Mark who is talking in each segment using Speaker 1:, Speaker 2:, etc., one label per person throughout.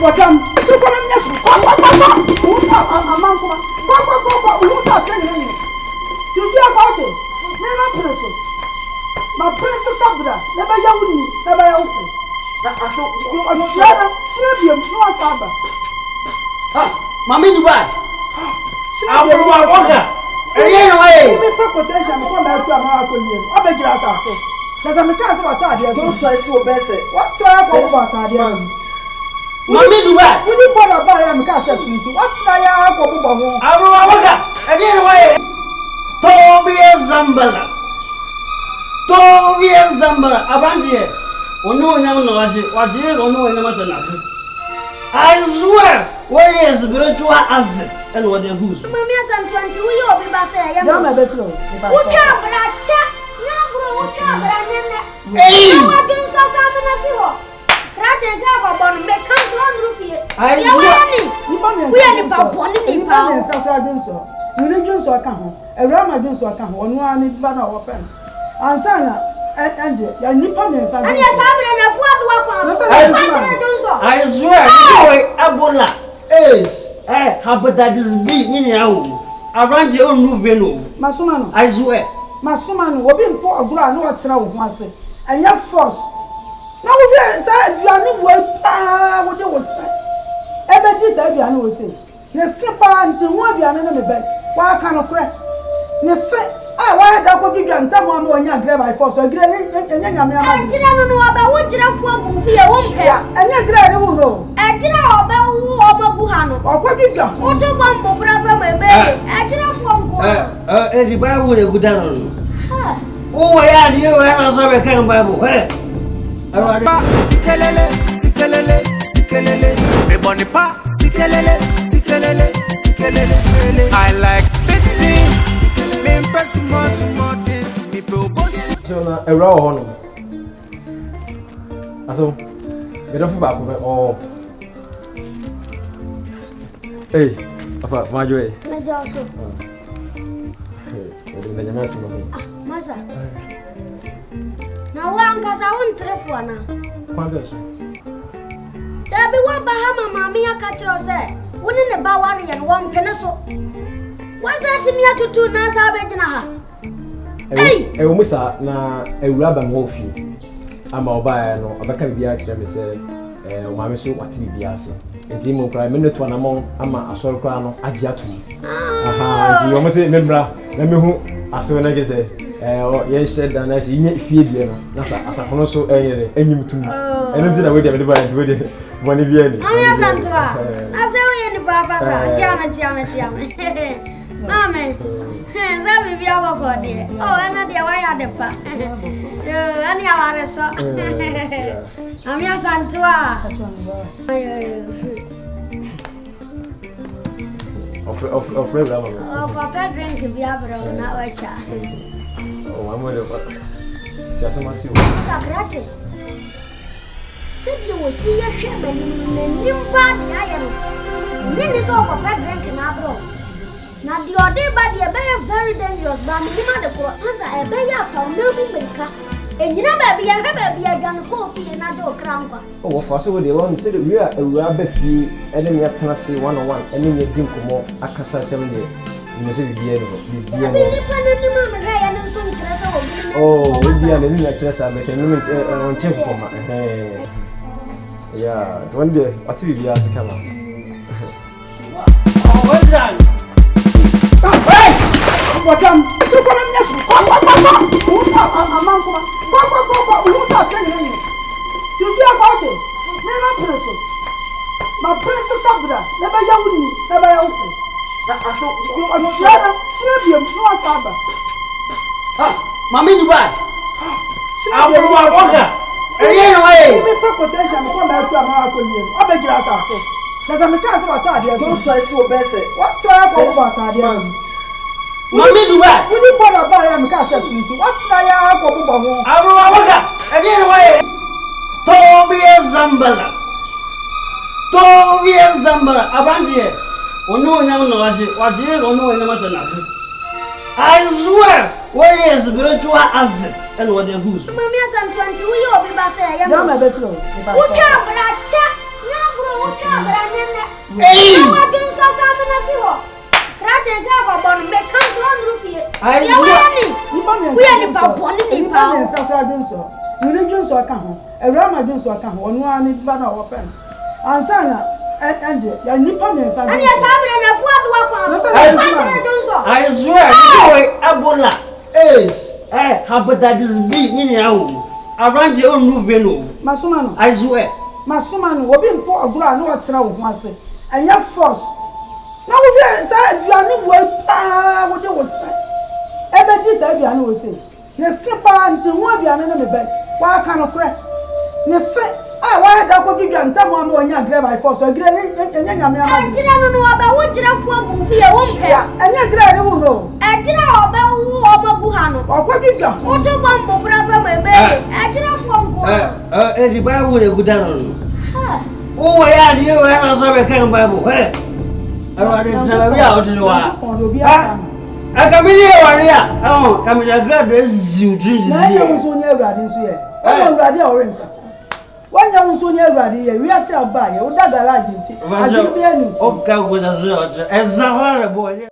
Speaker 1: Madam, so come on, yes. Papa, you hear about it? Never person. My princess Sabra, never young, never else. I'm sure no Saba.
Speaker 2: Mammy, Dubai. I will walk her. Anyway,
Speaker 1: potential, I'm going back to America. I'll beg you out. There's a mechanic about that. Don't say so, Bessie. What trouble about that?
Speaker 2: Mammy, Dubai.
Speaker 1: We didn't want to buy a mechanic. What's the hour for Bubba?
Speaker 2: I will walk her. Anyway, Tobias Zambala. Tobias Zambala. Around here. No, what you don't know in the Masanasi. I swear, where is spiritual acid and what the goose?
Speaker 3: Mammy, I'm 20. We all be bassy.
Speaker 1: I'm a better.
Speaker 3: What can't but I chat? What can't but I
Speaker 2: Hey!
Speaker 3: what things are something as you walk? Ratch and grab up on make country on roof here.
Speaker 1: I
Speaker 3: know. We are the pop one in the power
Speaker 1: and self-driving so. Religions or come, a Ramadan or come, one need banner open. And Sana. And Nippon and Sam.
Speaker 3: And yes,
Speaker 2: I swear, Ebola is hepatitis B in around your own movie.
Speaker 1: Masumano,
Speaker 2: I swear.
Speaker 1: Masumano, will be poor ground, no trouble, Master, and your force. Now we are inside, you are no way, what you will say. Ever this, I will say. The simple until one be an enemy bed. Why can't I crack? The say. Why don't you give them time on your grave by force? I didn't
Speaker 3: know about what you have for movie.
Speaker 1: And your grave will know.
Speaker 3: I didn't know about Buhano.
Speaker 1: Or what you got?
Speaker 3: What a bumble, brother, my baby. I didn't know.
Speaker 2: Everybody would have good down. Oh, I had you as I can Bible.
Speaker 4: I like fitness.
Speaker 5: So na era ho no aso me do fu ba ko oh hey apa majo eh
Speaker 3: Majo so
Speaker 5: eh na nyama sima ko
Speaker 3: masa na wanga sa un trefu na
Speaker 5: kwa gaso
Speaker 3: da bi wa bahama mami aka kiro se woni ne ba ware ye no mpene so wasa timi atutu na sa be gina ha
Speaker 5: eh o musa na ewura ba mo fi ama oba no abaka bibia kire me se o mame so wati bibia ase enti mo kra me no to na mo ama asoro kra no agi atom aha enti o mo se membra na me hu aso na ge se ye sheda na se nya fie bia no na sa asafo no so eyere enyim tum eno ti na we dia me de ba de boni bia ni
Speaker 3: ami asantwa na se we ni papa sa chiame Mame, Zabi be our god, dear. Oh, and the wire the pa. Any hour so. I'm your son to
Speaker 5: of red lemon.
Speaker 3: Oh, papa drink if you have a not like that.
Speaker 5: Oh, I'm going to just must you.
Speaker 3: Sakrachi. Said you will see a shaman in new party. I am. Then it's all papa drinking abroad. Now the other body are very dangerous, but I'm not the poor answer a bear from Milby Baker. And you know, baby, I have a coffee and I do a crown.
Speaker 5: Oh, for so they won't say we are a rabbit fee, and then you can say 101, and then you drink more. I can say 7 days. You may say the end. Oh, is the end of the I can check for my yeah, one day, what will be as a camera?
Speaker 2: Oh, well done.
Speaker 1: Hey! Madam, so come on, yes. You hear about it? Never person. My princess Sabra, never young, never else. I'm sure no Saba.
Speaker 2: Mammy Dubai. I will walk her. Anyway,
Speaker 1: potential, I'm going back to America. I'll beg you out. There's a mechanic about that.
Speaker 2: don't say so, Bessie.
Speaker 1: What trouble about that?
Speaker 2: Mammy Dubai.
Speaker 1: We didn't want to buy a mechanic. What's the hour for Bubba?
Speaker 2: I will walk her. Anyway, Tobias Zambala. Tobias Zambala. Around here. No, what you don't know in the Masanasi. I swear, where is spiritual acid and what the goose?
Speaker 3: Mammy, I'm 20. We all be bassy.
Speaker 1: I'm a better.
Speaker 3: What can't but I chat?
Speaker 2: Hey!
Speaker 3: I don't know something as you. Raja Gaba born me can't run roof here.
Speaker 2: I
Speaker 3: We are the Papa,
Speaker 1: ni pa Safra Johnson. Religion so aka ho. Ewrama Johnson aka ho. Onu ani ba na open. Ansana and ya nipa me nsa.
Speaker 3: And ya sabi na fu adu akwa.
Speaker 2: I swear, boy, Ebola is hepatitis B in your around your own movie.
Speaker 1: Masuma no.
Speaker 2: I swear.
Speaker 1: Masuma no obi mpo agura na otena wo ho ase. Anya force. Na wo bi say aduane wo pa wo de wo say. Ebe di say aduane wo say. Ne sipa nti ho aduane na me be. Wa ka no kre. Ne se wa da ko gidwa ntam ama onya grade by force. Grade enya nyame ama.
Speaker 3: Ejira no no oba wo jira fu abu fu ye wo mpe.
Speaker 1: Enya grade wo no.
Speaker 3: Ejira oba wo oba gu ha no.
Speaker 1: Okwa gidwa.
Speaker 3: Wo to bombo bra fa me be. Ejira fu ambo.
Speaker 2: The Bible is good on. Oh, yeah, you have a kind Bible. Hey, I out to the one. I come here, oh, come in a grab this you dreams.
Speaker 1: I was on your gardens here. I was ready orange. When you was on your garden here, we are still by you. That I didn't be any.
Speaker 2: Okay, was as a horrible boy.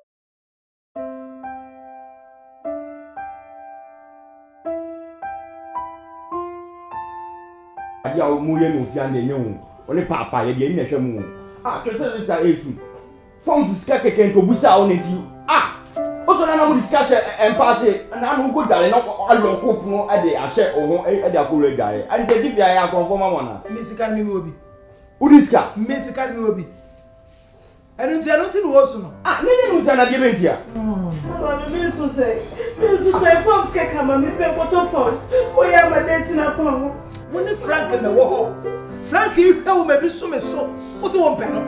Speaker 5: I will move in with Yan. Only papa, you didn't have moon. Ah, consider this issue. From the skaka can go busa on it. Ah, also, I will discuss and pass it, and I will go down and not local at the Asher or at the Akula guy. And if I am conform one.
Speaker 6: Miss Academy will be.
Speaker 5: Uniska,
Speaker 6: Miss Academy will be. I don't tell nothing also.
Speaker 5: Ah, no, no, no, give it here.
Speaker 6: Miss to say, folks can come and Miss Photo Phones. We are my dating upon. When Frank in the wall. Frank, you know, maybe so. What's the one panel?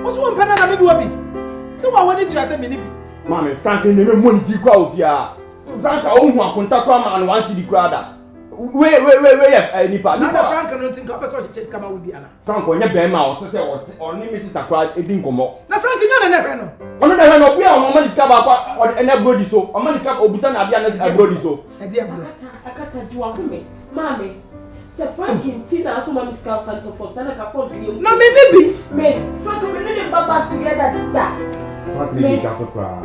Speaker 6: What's one panel? I will be. So, I wanted to ask a minute.
Speaker 5: Mammy, Frank, never money to go of ya. Frank, I own one contact and one city crowd. Wait, any part.
Speaker 6: Now, Frank, I don't think I'll just come out with Diana.
Speaker 5: Frank, when you bear mouth to say, or name Mrs. Crowd, it didn't come up.
Speaker 6: Now, Frank, you never know.
Speaker 5: On the hand of we are on discover or anybody so. A man discover Obusan Abianas and Brody so.
Speaker 6: A dear brother. I can't do a woman. Mammy. Frank in Tina, so many scalp phantom pops, and I can afford you. No, maybe. Me, Frank, we need Baba together.
Speaker 5: Frank, maybe can cry.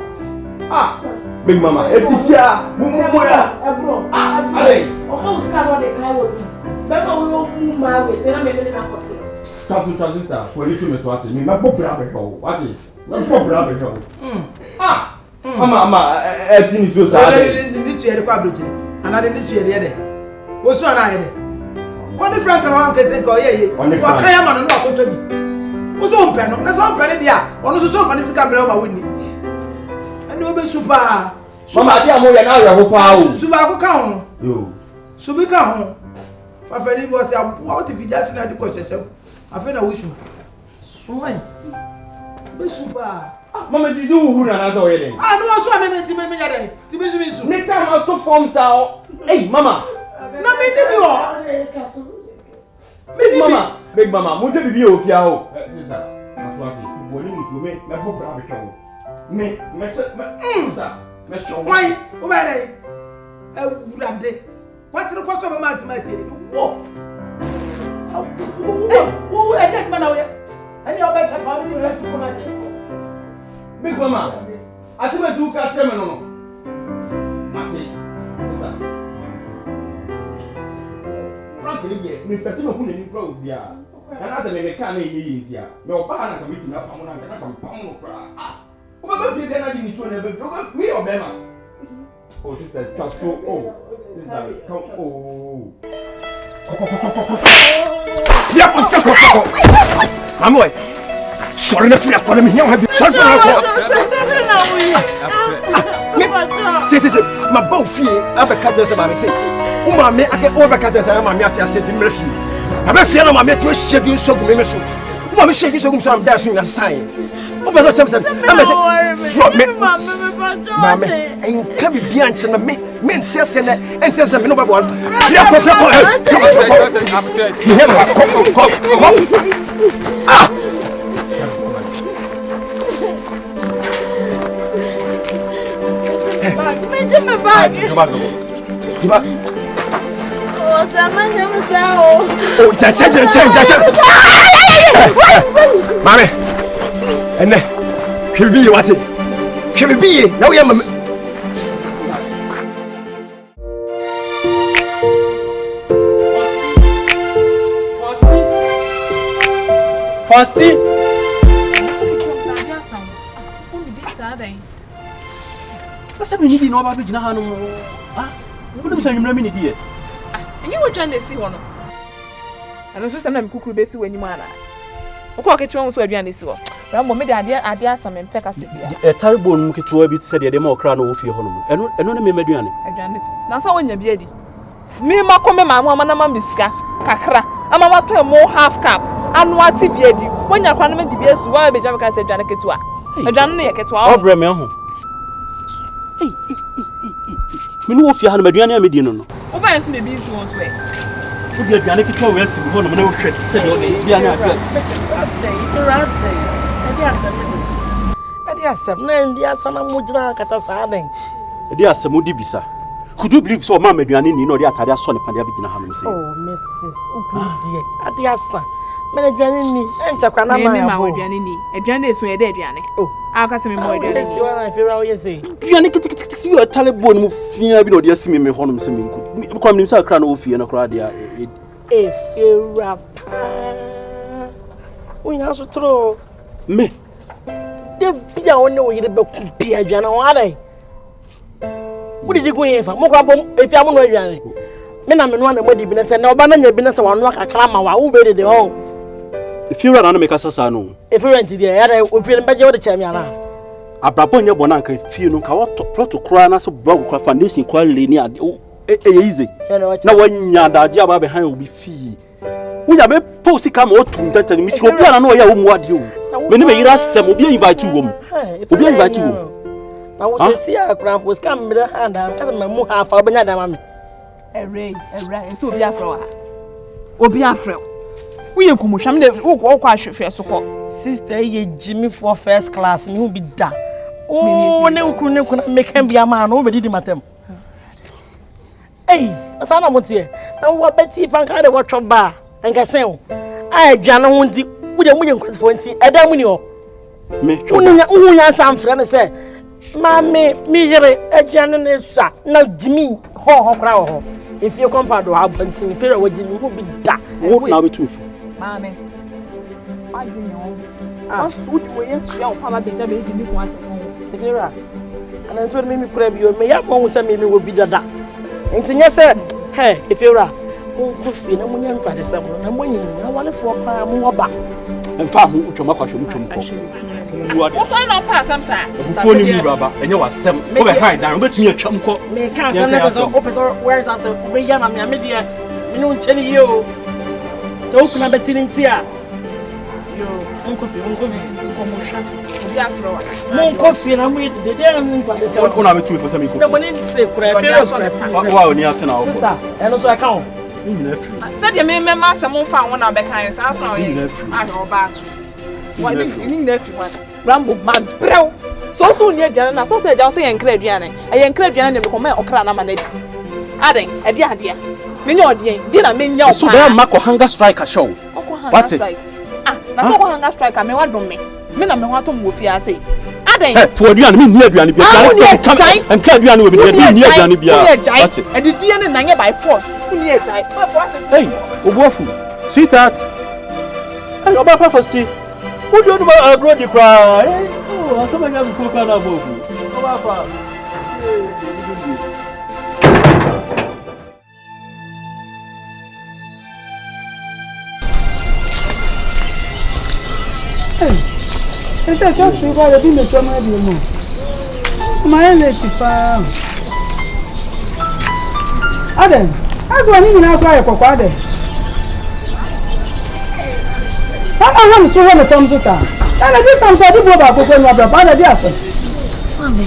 Speaker 5: Ah, Big Mama, it's here.
Speaker 6: Bro,
Speaker 5: allez.
Speaker 6: Almost cover the car with you. Baba will move my way, then I'm a minute after.
Speaker 5: Come to transistor, for you to miss what me. My poor rabbit hole. What is? My poor rabbit hole. Ah, Mama, everything is so sad.
Speaker 6: I didn't need to hear the quadrant, and I didn't need to hear the other. What's on I? What the Frank and Uncle said, go here. What can I man not to me? What's on panel? That's all penny there. On the sofa, this camera over windy. And you will be super.
Speaker 5: Mama, dear, more than I hope I
Speaker 6: Super count.
Speaker 5: You.
Speaker 6: So we come. For Freddy was what if you just not the question? I feel I wish you. Swine. Be super.
Speaker 5: Mama, this is who another way.
Speaker 6: I know so I meant to make me to be
Speaker 5: next time also forms out. Hey, Mama.
Speaker 6: Na me ni
Speaker 5: Big Mama, Big Mama, mo je bibi o fi a o. Sister, afwati, bo ni mu me bo bra be twa. Me sister, me show.
Speaker 6: Why? O ba dey. Ewurade. Kwatire kwaso ba mathematics ni wo. Wo e dey man awe. Ani o ba cha pa ni ref ko ma je.
Speaker 5: Big Mama, ati me du ka che me no. Mati, sister. Frank me person who na ni kra obia. Na na se me ka na eyi ntia. Me oba na ka meti na pam na ka pam no kra. Ah. O ba fi de na di ni to na be fi. O ba me obema. Oh sister, talk so sister, come oh. Fia ko. Amoy. Sorry na fia ko na me hian ha bi. Sorry na ko. Tete, ma ba fie abeka je se ma me say. Uma me ake over catch say ma me ati ase ti me fie. Aba fie na ma me ti o shege nsogu me so. Uma me shege nsogu so am da so na sign. Over so say from me. Ma me enka bi bia nche na me ntia se na entia se me no ba bo. Fia ko. Ah!
Speaker 3: Bag. Oh, Mami.
Speaker 5: ene hwebi wate hwebi na wo yama Fasti Asa me yidi no ba be gina ha no ah wo dem san nwumra me ne die
Speaker 6: enyi wo twa na si ho no ano so sam na me kukuru be si wani ana wo ko ke chiwo so aduane si ho rambo me de ade asam me peka se bia
Speaker 5: taribo no ketewa bi se de de ma okra no wo fie ho no eno na me maduane
Speaker 6: aduane na so wonya bia di me makome ma ama na ma bisika kakra ama wato mo half cup anu ati bia di wonya kwa na me di bia su wa be jam ka se aduane ketewa aduane ne ye ketewa
Speaker 5: obre me ho me no wo fie ha na maduane a me di no no
Speaker 6: wo ba yesu me bi su won so e
Speaker 5: wo di aduane ketewa we si ho no na wo hwɛ se de o de bia na ade
Speaker 2: Adi asem na ndi asana mujira kata saaden.
Speaker 5: Adi asem odi bisa. Could you believe so mama aduane ni no de atade aso ne pade abigina ha no se.
Speaker 2: Oh Mrs. Ukudie. Adi asa. Mena aduane ni encha kwa na ma
Speaker 6: ma aduane ni. Aduane esu ye de aduane. Oh. Aka se me mo aduane.
Speaker 2: Si wana fira wo yesi.
Speaker 5: Aduane kitikiti si yo talebo no fia bi no de asimi me ho no se me nku. Kwa me sa kra na wo fie no kra de
Speaker 2: fira pa. Unya so tro.
Speaker 5: Me
Speaker 2: de bia woni wo yire be ku bia aduane ho adai wo di go yin fa mo kwa bom efi amu no aduane me na me no na modi bi na se na oba na nya bi na se wano akakra ma wa wo be de ho
Speaker 5: efi ra na me ka sasa no
Speaker 2: efi rent di ya da wo fi be je wo de chemi ana
Speaker 5: abrabo nya bona nka fi no ka wo proto kra na so blog kwa foundation kwa le ni ade easy na wanya daje aba be han obi fi wo ya be post ka ma o tun tete mi chi obi ana no ya wo mu ade o me ni me yira sem obi invite wo mu obi invite wo
Speaker 2: na wo se sia akran post ka me da hand ka ma mu ha fa obenya da ma me
Speaker 6: ere so obi afro ha obi afro wo ye nkomohwam de wo ko ahwehwe so ko
Speaker 2: sister ye Jimmy for first class ni hu bi da o ne ukru ne kuna me kan bia ma no obedi di matem asa na motie na wo beti pan ka de wo twoba enka sen o a jana ho ndi wo de mu ye nkwafo nti eda mu ni o
Speaker 5: me
Speaker 2: unya sam fra ne se ma me mi yere ajana ne sa na Jimmy ho kra ho if you compound do abanti ni fere wo Jimmy wo bi da
Speaker 5: wo na betu fu
Speaker 6: ma me asu di wo ye tua o pala beja be di mi ko ato
Speaker 2: fere ana nto me mi kura bi o me ya mo se me wo bi dada nti nya se he fere ko fi na munya nkwade se mo na mo nyi na wale fo pa mo ba
Speaker 5: emfa ho utwoma kwahwe mutwom ko wuade
Speaker 6: wo fa na pa samsa
Speaker 5: fo ni mi baba enye wasem wo be hide dan betumi atwam ko
Speaker 2: me kan se na so opeso where that we ya na me dia me no ncheni ye o so kuna betini ntia yo unko fi ko mo sha
Speaker 6: obi afro wa
Speaker 2: mo ko fi na mo de de na nkwade se
Speaker 5: ko na betu fo se mi ko
Speaker 2: de mo ni se kura fere
Speaker 5: wa oni atena wo
Speaker 2: sister eno so aka o
Speaker 6: said you me ma se mo fa won na be kan sa so ye ah oba atu won ni na fi wan rambo man brew so ni aduane na so se ja so ye nkra aduane e ye nkra aduane ne me ko ma okra na ma na di aden e di ade me nya ode di na me nya
Speaker 5: so dem ma ko hunger strike show what
Speaker 6: na so ko hunger strike me wa dom me na me ho atom wo fi ase aden
Speaker 5: for aduane me ni aduane bia en ka aduane wo me ni aduane bia what
Speaker 6: e di die ne na nye by force uni e jai
Speaker 5: hey obuafu sweetheart hey oba pa first who do you agro di cry oh asoma nya ko ka na bofu oba pa
Speaker 1: ese just to go be me choma di mo my lady pa Aden as one ni na kwa kwa Aden Papa ham so ho me tom zuta na this time so di bro ba ko no bra ba na di aso
Speaker 3: Mami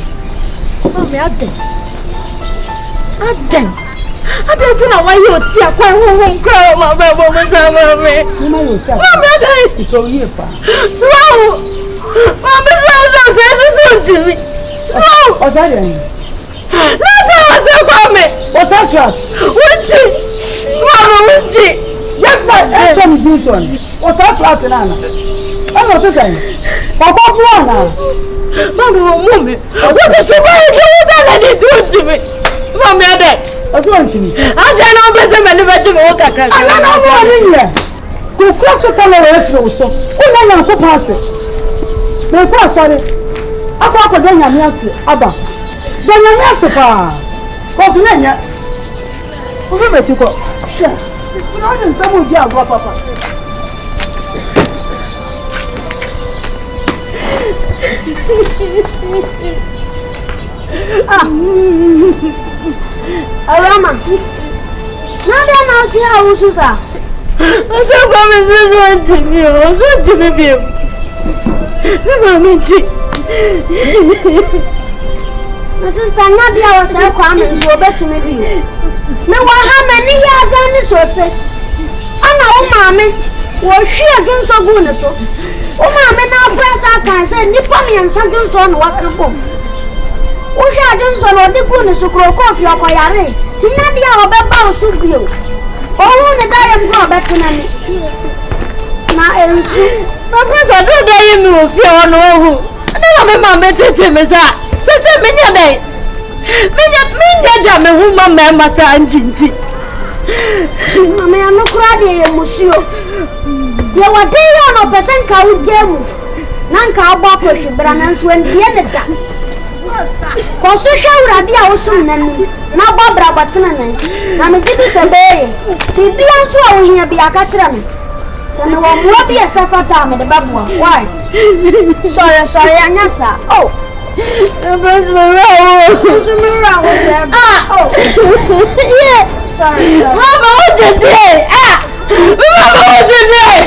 Speaker 3: Aden tina wa yo si akwa ho nkra ma ba bo me sa mami
Speaker 1: ni ma yo si akwa
Speaker 3: Mami Aden
Speaker 1: so ye pa
Speaker 3: so Mami so timi so
Speaker 1: o sa den
Speaker 3: Let's go Mami
Speaker 1: what's that track
Speaker 3: Wuti Mama wuti
Speaker 1: yes my so me this one what's that track na na I no to say Papa Buana.
Speaker 7: Mama, mommy. What's the super you got to do? Mommy, I bet.
Speaker 1: What's wrong with me?
Speaker 7: I don't know better than the vegetable. I
Speaker 1: don't know what I mean. Go cross the color of the so. Oh, no, no, pass it. No, sorry. I got a Danya Miasi, Abba. Danya Miasi, what's the name? Who met you? Yes. I didn't say would you have Papa.
Speaker 3: Rama. Now then I'll see how you are.
Speaker 7: I don't promise this one to me. I want to be you.
Speaker 3: My sister, Nadia was a coming to obey to me. Now, how many years done this was said? I know, Mammy, was she against so good? Oh, Mammy, now press I can say, Nippon and something on what can come. Oh, she against all the goodness to grow coffee or Koyare. Tinadia or Baba soup you. Oh, the diet grow better than me. Now, I
Speaker 7: don't dare you move your own. I don't remember to me, sir. Say, many days. Many jammy woman, Mamma, and Jinty.
Speaker 3: Mamma, I'm not crying, monsieur. There were day on a percent cow gem. Nanka Bopper, Branans went the Constitution Radia was soon and now Barbara Batman. I'm a good survey. He be also in be a catcher. So no one will be a suffer time at the babu. Why? Sorry, Anassa. Oh, yeah. Sorry.
Speaker 7: Mama, what you did? Mama, what you did?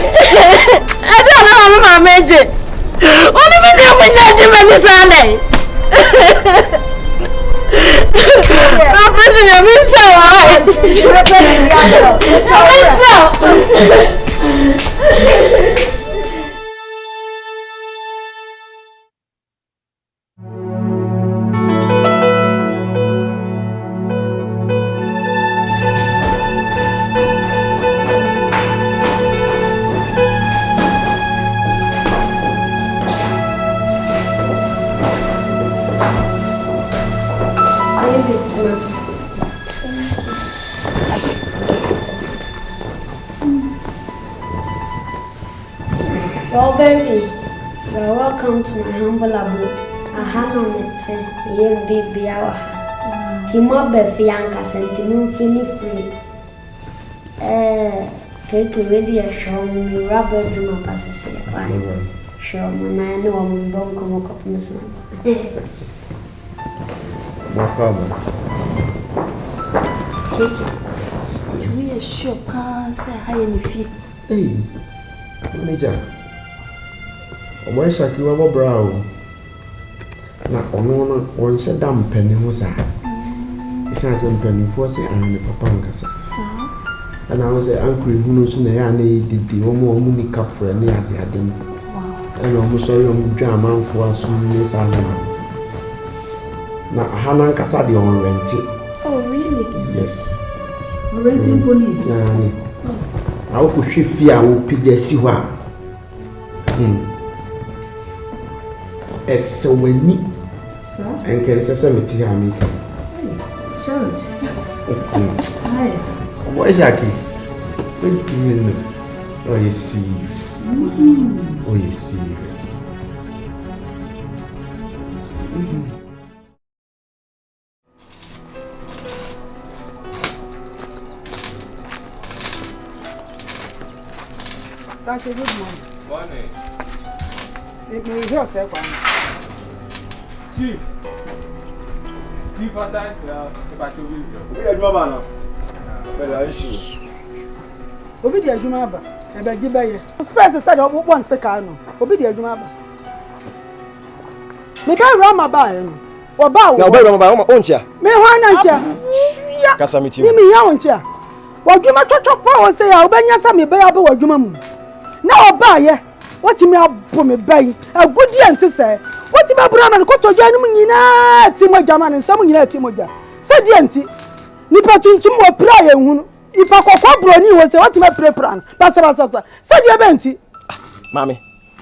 Speaker 7: I don't know how I made it. What do you mean when you're Sunday? I'm pressing your mean so hard.
Speaker 3: Well, baby, you're welcome to my humble abode. I have no net, you baby hour. Timo Befianca sent me free. Take ready a show me rubber to my passes. Show when I know I'm going to come up this one.
Speaker 5: Welcome.
Speaker 1: To me, a sure pass a high in the feet.
Speaker 5: Hey, Major. Why shall you have a brow? Not on one set down penny was I. It has a penny for say and the papancas. And I was an uncle who knows in the yarny did the more money cup for a near the Adam. And almost sorry on drama for us soon as I am. Now, Hannah Cassadi on renting.
Speaker 1: Oh, really?
Speaker 5: Yes.
Speaker 1: Renting pony?
Speaker 5: Yeah. I will push you fear will be the Siwa. As so many, sir, and can say me to me.
Speaker 1: Charlotte.
Speaker 5: Hi. What is that? Wait a minute. Oh, you serious? Oh, you serious?
Speaker 1: Thank you, good morning.
Speaker 8: Morning.
Speaker 1: May you hear yourself?
Speaker 8: Chief. Chief, I said, if I told you.
Speaker 5: We are Mama now. Well, I issue.
Speaker 1: Obi di adwuma aba. E be gi baye. Suspect said o bo nse ka no. Obi di adwuma aba. Me ka rama ba e no. O ba wo.
Speaker 5: Na o ba rama ba o ntia.
Speaker 1: Me ho na ntia.
Speaker 5: Kasa meti.
Speaker 1: Ni me ya o ntia. Wa dwuma twotwo pa o se ya obenya sa me ba ya be wa dwuma mu. Na o ba ye. What me abo me bayi. A good year nti se. What me abura na ko tojo anu nyina ti mo jama ne nsam nyina ti mo ja. Se die nti. Nipa tuntum wo pra ye hu. Ifa kokko broni wo se what me pray plan. Basa. Se die be nti.
Speaker 5: Mami.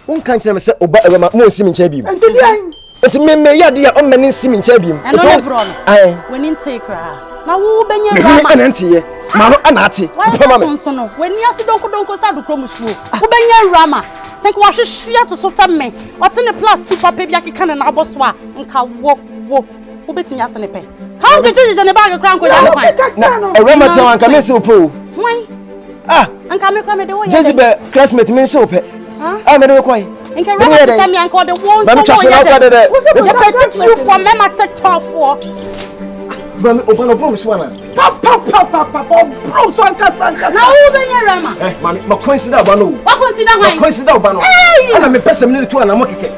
Speaker 5: Won kan kyerɛ me sɛ oba ɛbɛma mo nsi me nkyɛ bi.
Speaker 1: Enti deɛn?
Speaker 5: Enti me ya de ya o mani nsi me nkyɛ bi.
Speaker 7: Ɛno ne bro no.
Speaker 5: Ai.
Speaker 7: W'ani nte kra. Na wo bɛnya
Speaker 5: Me
Speaker 7: rama.
Speaker 5: ana ntiye. Ma no ana ate.
Speaker 7: Pama me. So no. W'ani ase donko sa do krom suo. Wo bɛnya rama. Think wa hwehwea to so sɛ me. What in the plus 2 papa bi akeka ne na aboso a nka wo wo betimi ase ne pɛ. Ka wo jeje ne bag kra nko ja no kwan.
Speaker 5: Rama te wan ka me se opo.
Speaker 7: Wan. Anka me kra me de wo ye.
Speaker 5: Jezebel classmate me se opɛ. Me de koi.
Speaker 7: Inka rama se me anka de won so wo ye. Wo pɛ you for me ma TikTok for.
Speaker 5: Bro, open up bro so na.
Speaker 1: Papa bro so anka.
Speaker 7: Na wo bɛnya rama.
Speaker 5: Mami, ma consider ba no.
Speaker 7: Wa consider hwan?
Speaker 5: Consider ba no. Ana me pese me ne to na mo keke.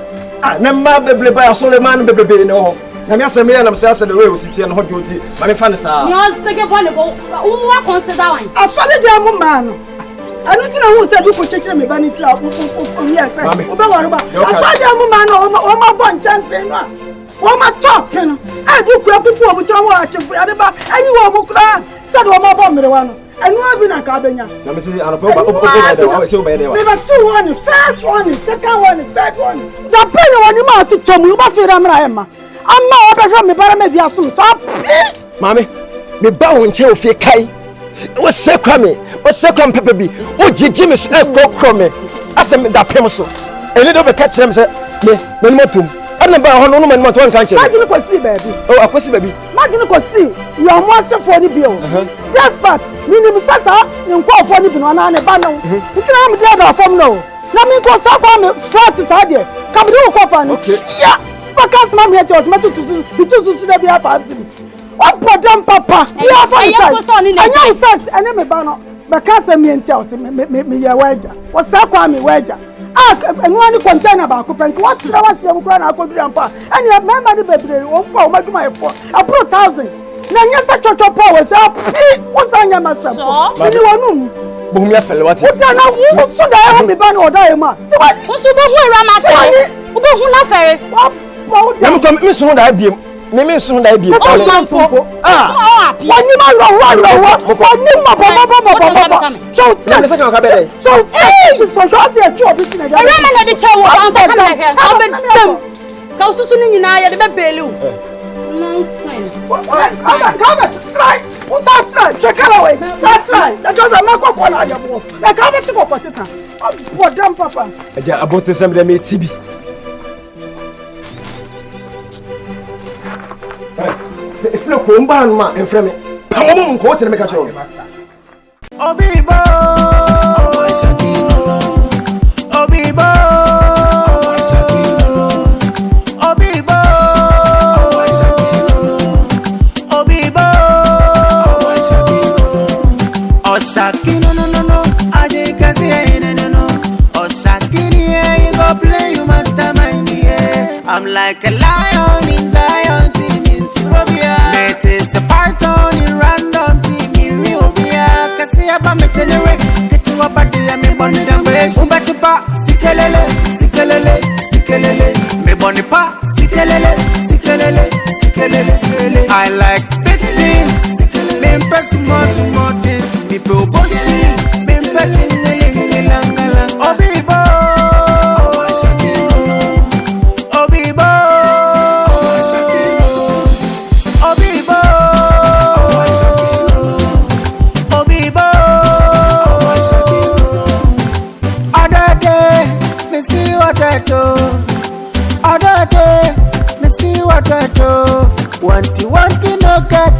Speaker 5: Na ma beble ba so man beble ne ho. Na me asem ya na me say the way we sit here no ho joti. Ma me fa ne sa.
Speaker 7: Ni on take for ne bo. Wo consider hwan?
Speaker 1: Asode dia mo ma no. Anu ti na hu se du ko chechire me ba ni tra yes. Wo be woro ba. Asode dia mo ma no o ma bon chance no. Wo ma top no. Adu kura kufu o mutra wo achefu ade ba ayi wo mo kura. Se do ma bo mere wa no. Anu abi na ka benya.
Speaker 5: Na me say anopo ba o se o ba there wa.
Speaker 1: Me ba 2 one, first one, second one, third one. Da pen woni ma to tomu ba fira mra ema. Amma o ba hwa me bara me bia so. So
Speaker 5: Mami, me ba wo nche ofie kai. Wo se kwa me, wo se kwa pepe bi. Wo jiji me so ekokro me. Asem da pem so. Eni do be ka kire me se me motum. Ana ba ho no man motum kan kire.
Speaker 1: Magini ko si baby.
Speaker 5: Oh, akosi baby.
Speaker 1: Magini ko si. Your mo se for ni bi o. Just but minim sasa nko for ni bi no na ne ba no. Ntina me dey da fam no. Na me ko sa kwa me flat sa de. Ka me do ko fa ni. Ya. Because mama here just me to da bi 5 cities. What podam papa? We are for it. Anya usas ene me ba no. Be ka se me ntia o se me ye weja. Wo sa kwa me weja. Enu ani container ba ko pen ko what na wa hye mu kra na akodu ampa. Ene member ni bebre wo ko o maduma e for. Abro 1000. Na nya sa chocho po we sa wo sa nya masam. Ni wonu.
Speaker 5: Bo hum ya fele wati.
Speaker 1: Wo ta na wo so da e me ba na oda e ma. Ti wa
Speaker 7: Wo so bo hu era ma fere. Wo bo hu na fere.
Speaker 1: Wo da.
Speaker 5: Me so da biem. Me so da biem.
Speaker 7: O man fo.
Speaker 1: Wani ma ro. Wani ma bo. So
Speaker 5: na me se kan ka be dey.
Speaker 1: so de tu obi na
Speaker 7: era ma na de chewo an sa kan he. Ka be dem. Ka susu ni nyina ya de be bele o. Nonsense.
Speaker 1: Come try. What's that try? Check it away. That try. That just a man ko na ya bo. Na ka be ti ko potita. Podam papa.
Speaker 5: Eja aboto sem de me tibi. Se ifle ko mba no ma enfre me. Pa mo ko tere me ka chero.
Speaker 4: Obibo, Obibo, Obibo, Obibo, Osaki no, I can say no. Osaki you go play you mastermind yeah. I'm like a lion in Zion team in Surabia. It is a python in random team in Riobia. Kasi aba me chenere, ketu abadi ya me boni dambe. Ubeti pa sikelele. Me boni pa sikelele. I like sickness. Me impress more things. People bossy. Me impress in langala. Obibo. Want no get